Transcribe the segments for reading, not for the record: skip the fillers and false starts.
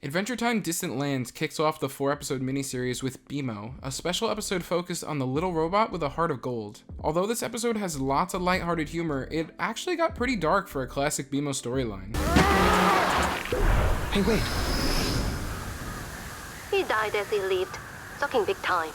Adventure Time Distant Lands kicks off the 4-episode miniseries with BMO, a special episode focused on the little robot with a heart of gold. Although this episode has lots of lighthearted humor, it actually got pretty dark for a classic BMO storyline. Hey, wait. He died as he lived, sucking big time.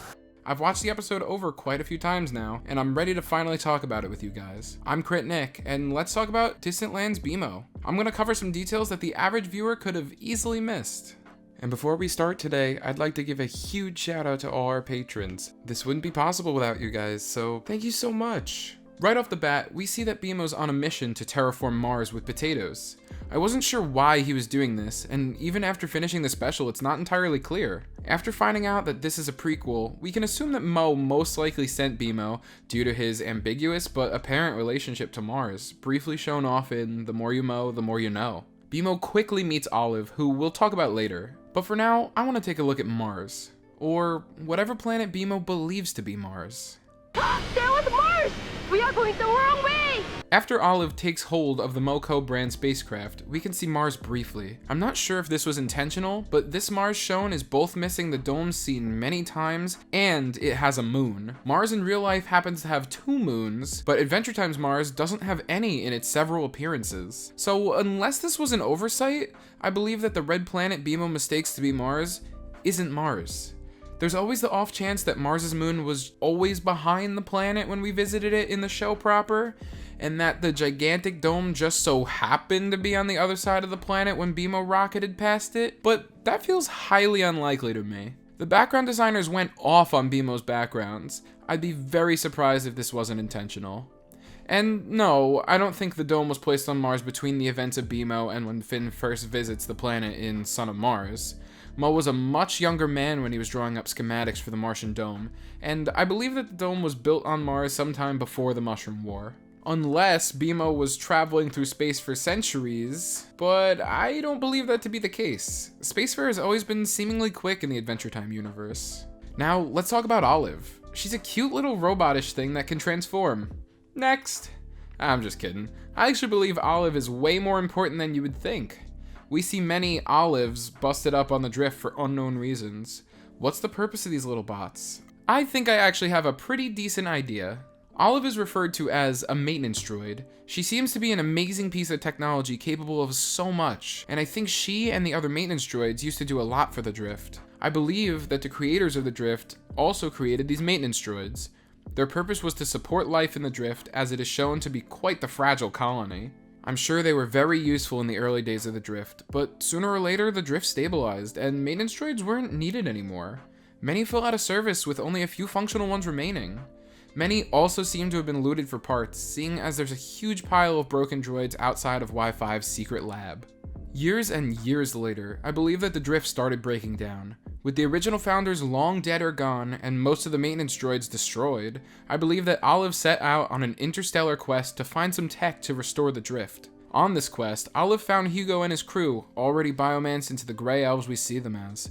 I've watched the episode over quite a few times now, and I'm ready to finally talk about it with you guys. I'm Crit Nick, and let's talk about Distant Lands BMO. I'm gonna cover some details that the average viewer could have easily missed. And before we start today, I'd like to give a huge shout out to all our patrons. This wouldn't be possible without you guys, so thank you so much. Right off the bat, we see that BMO's on a mission to terraform Mars with potatoes. I wasn't sure why he was doing this, and even after finishing the special, it's not entirely clear. After finding out that this is a prequel, we can assume that Mo most likely sent BMO due to his ambiguous but apparent relationship to Mars, briefly shown off in The More You Mow, The More You Know. BMO quickly meets Olive, who we'll talk about later, but for now, I want to take a look at Mars, or whatever planet BMO believes to be Mars. There was Mars! We are going the wrong way! After Olive takes hold of the MoCo brand spacecraft, we can see Mars briefly. I'm not sure if this was intentional, but this Mars shown is both missing the dome seen many times, and it has a moon. Mars in real life happens to have 2 moons, but Adventure Time's Mars doesn't have any in its several appearances. So unless this was an oversight, I believe that the red planet BMO mistakes to be Mars isn't Mars. There's always the off chance that Mars's moon was always behind the planet when we visited it in the show proper, and that the gigantic dome just so happened to be on the other side of the planet when BMO rocketed past it, but that feels highly unlikely to me. The background designers went off on BMO's backgrounds. I'd be very surprised if this wasn't intentional. And no, I don't think the dome was placed on Mars between the events of BMO and when Finn first visits the planet in Son of Mars. Mo was a much younger man when he was drawing up schematics for the Martian dome, and I believe that the dome was built on Mars sometime before the Mushroom War. Unless BMO was traveling through space for centuries, but I don't believe that to be the case. Spacefair has always been seemingly quick in the Adventure Time universe. Now, let's talk about Olive. She's a cute little robotish thing that can transform. Next. I'm just kidding. I actually believe Olive is way more important than you would think. We see many Olives busted up on the drift for unknown reasons. What's the purpose of these little bots? I think I actually have a pretty decent idea. Olive is referred to as a maintenance droid. She seems to be an amazing piece of technology capable of so much, and I think she and the other maintenance droids used to do a lot for the drift. I believe that the creators of the drift also created these maintenance droids. Their purpose was to support life in the drift, as it is shown to be quite the fragile colony. I'm sure they were very useful in the early days of the drift, but sooner or later the drift stabilized and maintenance droids weren't needed anymore. Many fell out of service with only a few functional ones remaining. Many also seem to have been looted for parts, seeing as there's a huge pile of broken droids outside of Y5's secret lab. Years and years later, I believe that the drift started breaking down. With the original founders long dead or gone, and most of the maintenance droids destroyed, I believe that Olive set out on an interstellar quest to find some tech to restore the drift. On this quest, Olive found Hugo and his crew, already biomanced into the gray elves we see them as.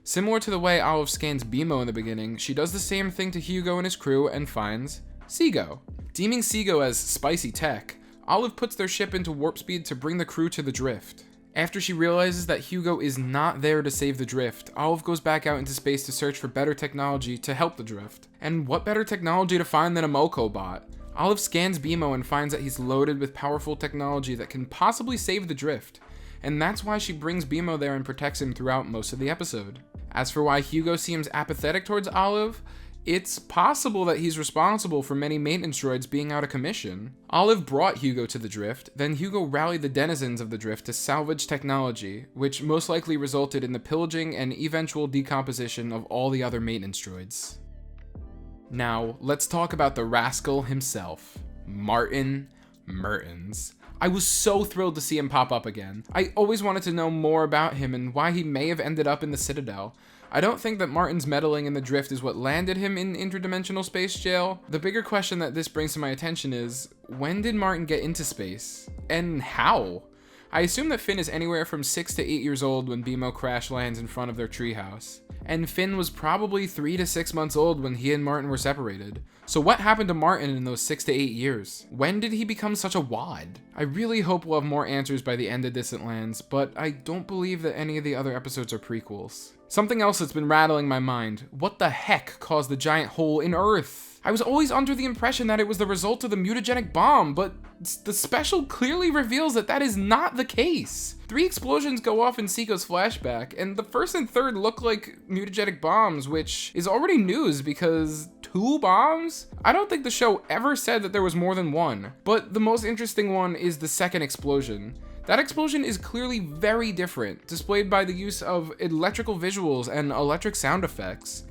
Similar to the way Olive scans BMO in the beginning, she does the same thing to Hugo and his crew and finds Seago. Deeming Seago as spicy tech, Olive puts their ship into warp speed to bring the crew to the drift. After she realizes that Hugo is not there to save the drift, Olive goes back out into space to search for better technology to help the drift. And what better technology to find than a MoCo bot? Olive scans BMO and finds that he's loaded with powerful technology that can possibly save the drift. And that's why she brings BMO there and protects him throughout most of the episode. As for why Hugo seems apathetic towards Olive, it's possible that he's responsible for many maintenance droids being out of commission. Olive brought Hugo to the drift, then Hugo rallied the denizens of the drift to salvage technology, which most likely resulted in the pillaging and eventual decomposition of all the other maintenance droids. Now, let's talk about the rascal himself, Martin Mertens. I was so thrilled to see him pop up again. I always wanted to know more about him and why he may have ended up in the Citadel. I don't think that Martin's meddling in the drift is what landed him in interdimensional space jail. The bigger question that this brings to my attention is, when did Martin get into space? And how? I assume that Finn is anywhere from 6 to 8 years old when BMO crash lands in front of their treehouse. And Finn was probably 3 to 6 months old when he and Martin were separated. So what happened to Martin in those 6 to 8 years? When did he become such a wad? I really hope we'll have more answers by the end of Distant Lands, but I don't believe that any of the other episodes are prequels. Something else that's been rattling my mind. What the heck caused the giant hole in Earth? I was always under the impression that it was the result of the mutagenic bomb, but the special clearly reveals that that is not the case. 3 explosions go off in Seiko's flashback, and the first and third look like mutagenic bombs, which is already news because 2 bombs? I don't think the show ever said that there was more than 1, but the most interesting one is the second explosion. That explosion is clearly very different, displayed by the use of electrical visuals and electric sound effects.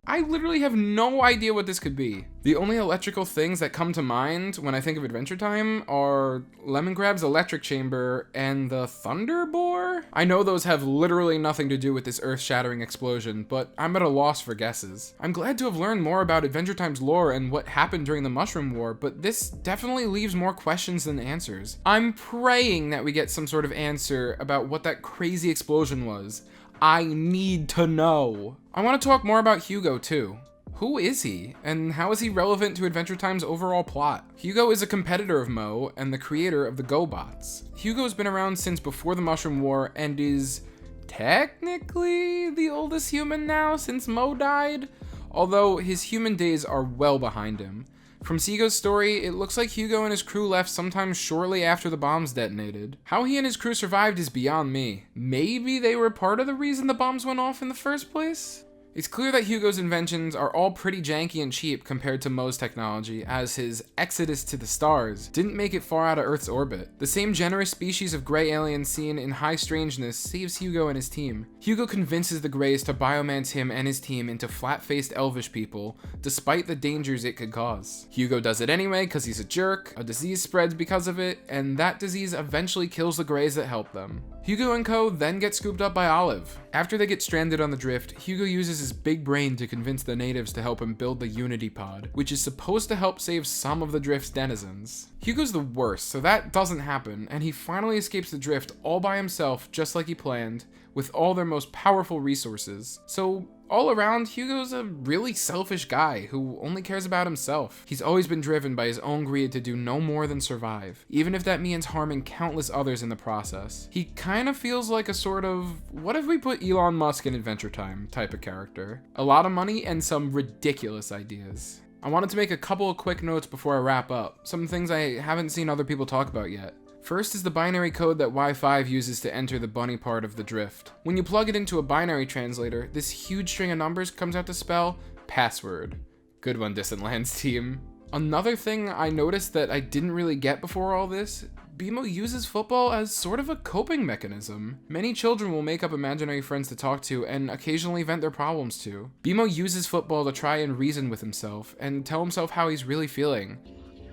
I literally have no idea what this could be. The only electrical things that come to mind when I think of Adventure Time are Lemongrab's electric chamber and the Thunder Boar? I know those have literally nothing to do with this earth-shattering explosion, but I'm at a loss for guesses. I'm glad to have learned more about Adventure Time's lore and what happened during the Mushroom War, but this definitely leaves more questions than answers. I'm praying that we get some sort of answer about what that crazy explosion was. I need to know. I want to talk more about Hugo too. Who is he, and how is he relevant to Adventure Time's overall plot? Hugo is a competitor of Mo and the creator of the GoBots. Hugo's been around since before the Mushroom War and is technically the oldest human now since Mo died, although his human days are well behind him. From Seiko's story, it looks like Hugo and his crew left sometime shortly after the bombs detonated. How he and his crew survived is beyond me. Maybe they were part of the reason the bombs went off in the first place? It's clear that Hugo's inventions are all pretty janky and cheap compared to Mo's technology, as his exodus to the stars didn't make it far out of Earth's orbit. The same generous species of gray alien seen in High Strangeness saves Hugo and his team. Hugo convinces the Greys to biomance him and his team into flat-faced elvish people, despite the dangers it could cause. Hugo does it anyway because he's a jerk, a disease spreads because of it, and that disease eventually kills the Greys that help them. Hugo and co then get scooped up by Olive. After they get stranded on the drift, Hugo uses his big brain to convince the natives to help him build the Unity Pod, which is supposed to help save some of the drift's denizens. Hugo's the worst, so that doesn't happen, and he finally escapes the drift all by himself just like he planned, with all their most powerful resources. So all around, Hugo's a really selfish guy who only cares about himself. He's always been driven by his own greed to do no more than survive, even if that means harming countless others in the process. He kind of feels like a sort of, what if we put Elon Musk in Adventure Time type of character. A lot of money and some ridiculous ideas. I wanted to make a couple of quick notes before I wrap up, some things I haven't seen other people talk about yet. First is the binary code that Y5 uses to enter the bunny part of the drift. When you plug it into a binary translator, this huge string of numbers comes out to spell password. Good one, Distant Lands team. Another thing I noticed that I didn't really get before all this, BMO uses football as sort of a coping mechanism. Many children will make up imaginary friends to talk to and occasionally vent their problems to. BMO uses football to try and reason with himself and tell himself how he's really feeling.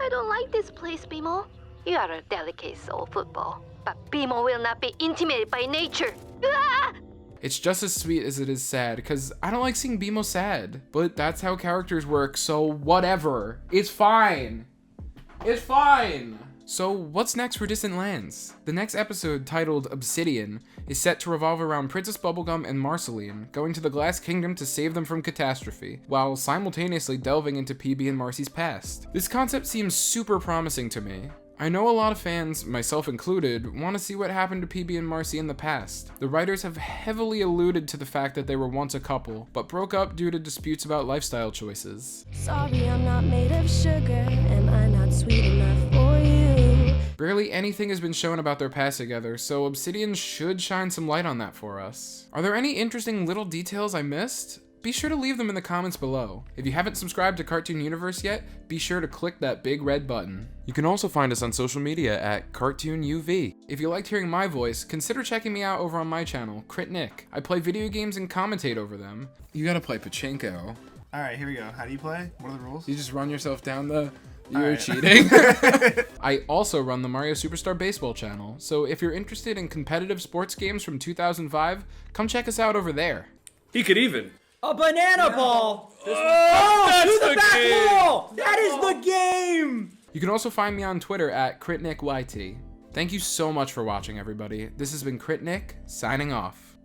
I don't like this place, BMO. You are a delicate soul, football, but BMO will not be intimidated by nature. Ah! It's just as sweet as it is sad, because I don't like seeing BMO sad, but that's how characters work, so whatever. It's fine. It's fine. So what's next for Distant Lands? The next episode, titled Obsidian, is set to revolve around Princess Bubblegum and Marceline going to the Glass Kingdom to save them from catastrophe, while simultaneously delving into PB and Marcy's past. This concept seems super promising to me. I know a lot of fans, myself included, want to see what happened to PB and Marcy in the past. The writers have heavily alluded to the fact that they were once a couple, but broke up due to disputes about lifestyle choices. Sorry, I'm not made of sugar. Am I not sweet enough for you? Barely anything has been shown about their past together, so Obsidian should shine some light on that for us. Are there any interesting little details I missed? Be sure to leave them in the comments below. If you haven't subscribed to Cartoon Universe yet, be sure to click that big red button. You can also find us on social media at CartoonUV. If you liked hearing my voice, consider checking me out over on my channel, Crit Nick. I play video games and commentate over them. You gotta play Pachinko. Alright, here we go. How do you play? What are the rules? You just run yourself down the... You're Alright. cheating. I also run the Mario Superstar Baseball channel, so if you're interested in competitive sports games from 2005, come check us out over there. He could even. A banana ball! Oh, To the the back game. wall! That is the game! You can also find me on Twitter at CritNickYT. Thank you so much for watching, everybody. This has been CritNick, signing off.